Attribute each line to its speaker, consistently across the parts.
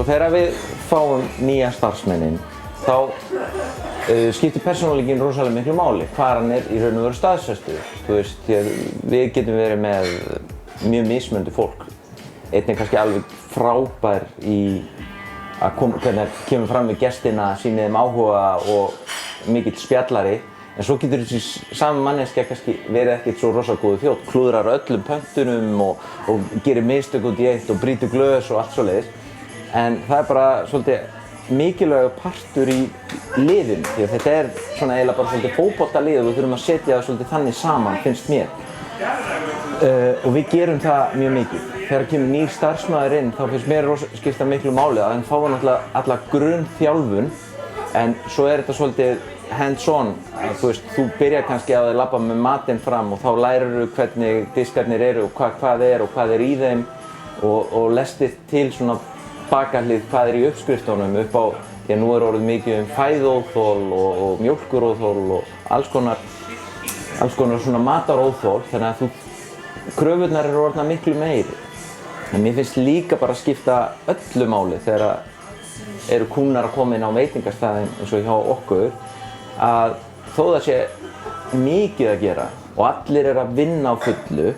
Speaker 1: þegar við fáum nýja starfsmennin, þá skiptir persónuleikinn rosalega miklu máli, hvar hann í raun og veru staðsettur. Þú veist, því að við getum verið með mjög mismunandi fólk. Einn kannski alveg frábær í að hvernig kemur fram við gestina, sýnir þeim áhuga og mikill spjallari. En svo getur þessi sami manneskja kannski verið ekkert svo rosalega góður þjónn, klúðrar öllum pöntunum og gerir mistök út í eitt og brýtur glös og allt svoleiðis. En það bara svolítið mikilvægur partur í liðinu, því að þetta svona eiginlega bara svolítið fótboltalið og við þurfum að setja það svolítið þannig saman, finnst mér. Og við gerum það mjög mikið. Þegar kemur nýr starfsmaður inn, þá finnst mér skipta miklu máli að hann fái náttúrulega alla grunnþjálfun, en svo þetta svolítið hands-on. Þú byrjar kannski að labba með matinn fram og þá lærirðu hvernig diskarnir eru og hvað og hvað í þeim og lestir til svona bakahlið hvað í uppskriftunum upp á, því að nú orðið mikið fæðóþol og mjólkuróþol og alls konar svona mataróþol, þannig að kröfurnar eru orðnar miklu meiri. En mér finnst líka bara að skipta öllu máli þegar eru kúnnar að koma inn á veitingastæðin eins og hjá okkur, að þó það sé mikið að gera og allir að vinna á fullu,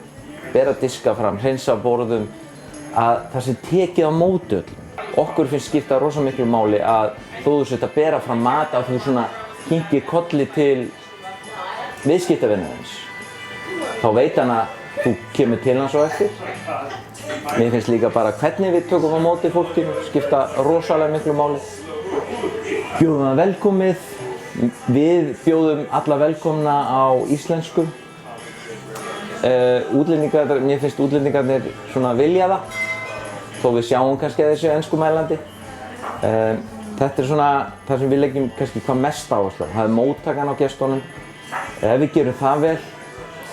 Speaker 1: bera diska fram, hreinsa borðum, að það sé tekið á móti öllum. Okkur finnst skipta rosa miklu máli að þó þú sért að bera fram mat að þú svona kinkir kolli til viðskiptavinarins. Þá veit hann að þú kemur til hans á eftir. Mér finnst líka bara hvernig við tökum á móti fólkinu skipta rosalega miklu máli. Bjóðum það velkomið. Við bjóðum alla velkomna á íslensku. Mér finnst útlendingarnir svona vilja það, þó við sjáum kannski að þessu enskumælandi. Þetta svona það sem við leggjum kannski hvað mest áherslu á. Það móttakan á gestunum. Ef við gerum það vel,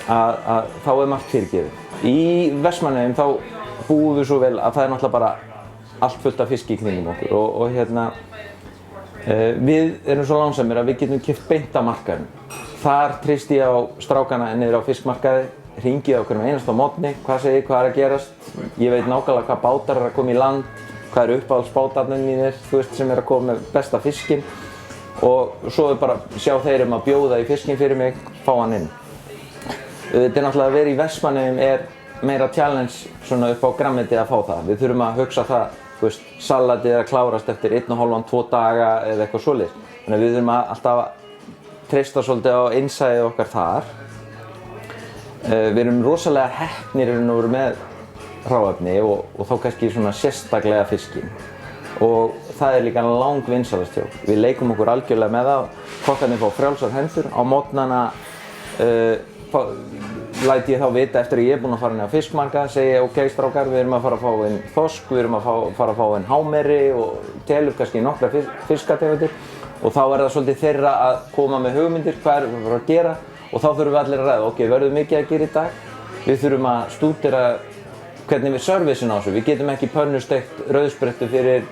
Speaker 1: þá margt fyrirgefið. Í Vestmannaeyjum þá búum við svo vel að það náttúrulega bara allt fullt af fiski í kringum okkur og við erum svo lánsamir að við getum keypt beint af markaðnum. Þar treysti ég á strákana niður á fiskmarkaði, hringi á hverjum einasta morgni, hvað er að gerast. Ég veit nákvæmlega hvað bátar að koma í land, hvað uppáhaldsbátarnir mínir, sem að koma með besta fiskinn. Og svo bara sjá þeir að bjóða í fiskinn fyrir mig, fá hann inn. Þetta náttúrulega að vera í Vestmannaeyjum meira challenge svona upp á grænmeti að fá það. Við þurfum að hugsa það, salatið að klárast eftir 1,5–2 daga eða eitthvað svoleiðis. Þannig að við þurfum alltaf að treysta svolítið á innsæið okkar þar. Við erum rosalega heppnir með hráefni og þá kannski svona sérstaklega fiskinn. Og það líka langvinsælast hjá okkur. Við leikum okkur algjörlega með það. Kokkarnir fá frjálsar hendur. Á morgnana læt ég þá vita eftir að ég búinn að fara inn á fiskmarkað, segi ok strákar, við erum að fara að fá inn þorsk, við erum að fara að fá inn hámeri og telur kannski nokkra fiskategundir og þá það svolítið þeirra að koma með hugmyndir hvað við að gera og þá þurfum við allir að ræða, ok, verðum mikið að gera í dag, við þurfum að stúdera hvernig við servicin á þessu, við getum ekki pönnusteikt rauðsprettu fyrir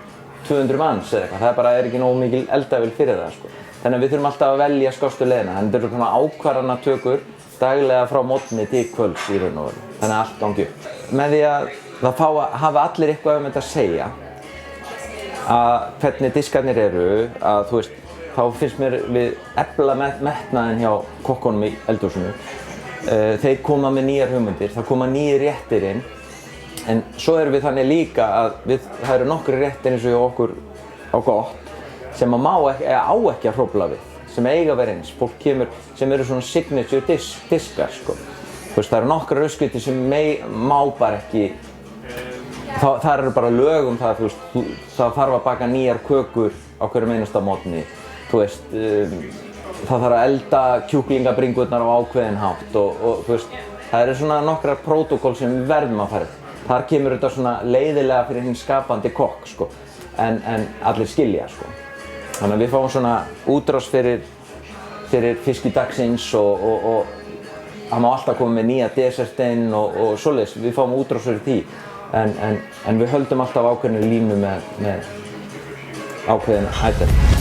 Speaker 1: 200 manns eða eitthvað, það bara ekki nógu mikil eldavél fyrir það sko. Þannig að við þurfum alltaf að velja skástu leiðina, þannig að þetta svona ákvarðanatökur daglega frá morgni til kvölds í raun og veru, þannig að allt gangi upp. Með því að það hafa allir eitthvað þetta að segja, að hvernig diskarnir eru, að þá finnst mér við efla metnaðinn hjá kokkunum í eldhúsinu. Þeir koma með nýjar hugmyndir, það koma nýjir réttir inn, en svo erum við þannig líka að það eru nokkrir réttir eins og hjá okkur á gott, sem á ekki að hrófla við. Sem eiga að vera eins. Fólk kemur sem eru svona signature diskar sko. Það eru nokkrar uppskriftir sem má bara ekki, það eru bara lög það, það þarf að baka nýjar kökur á hverjum einasta morgni. Það þarf að elda kjúklingabringurnar á ákveðinn hátt og það eru svona nokkrar prótókoll sem við verðum að fara. Þar kemur þetta svona leiðilega fyrir hinn skapandi kokk sko, en allir skilja sko. Þannig að við fáum svona útrás fyrir fiskidagsins og það má alltaf koma með nýja desertinn og svoleiðis, við fáum útrás fyrir því. En við höldum alltaf ákveðnu línu með ákveðin item.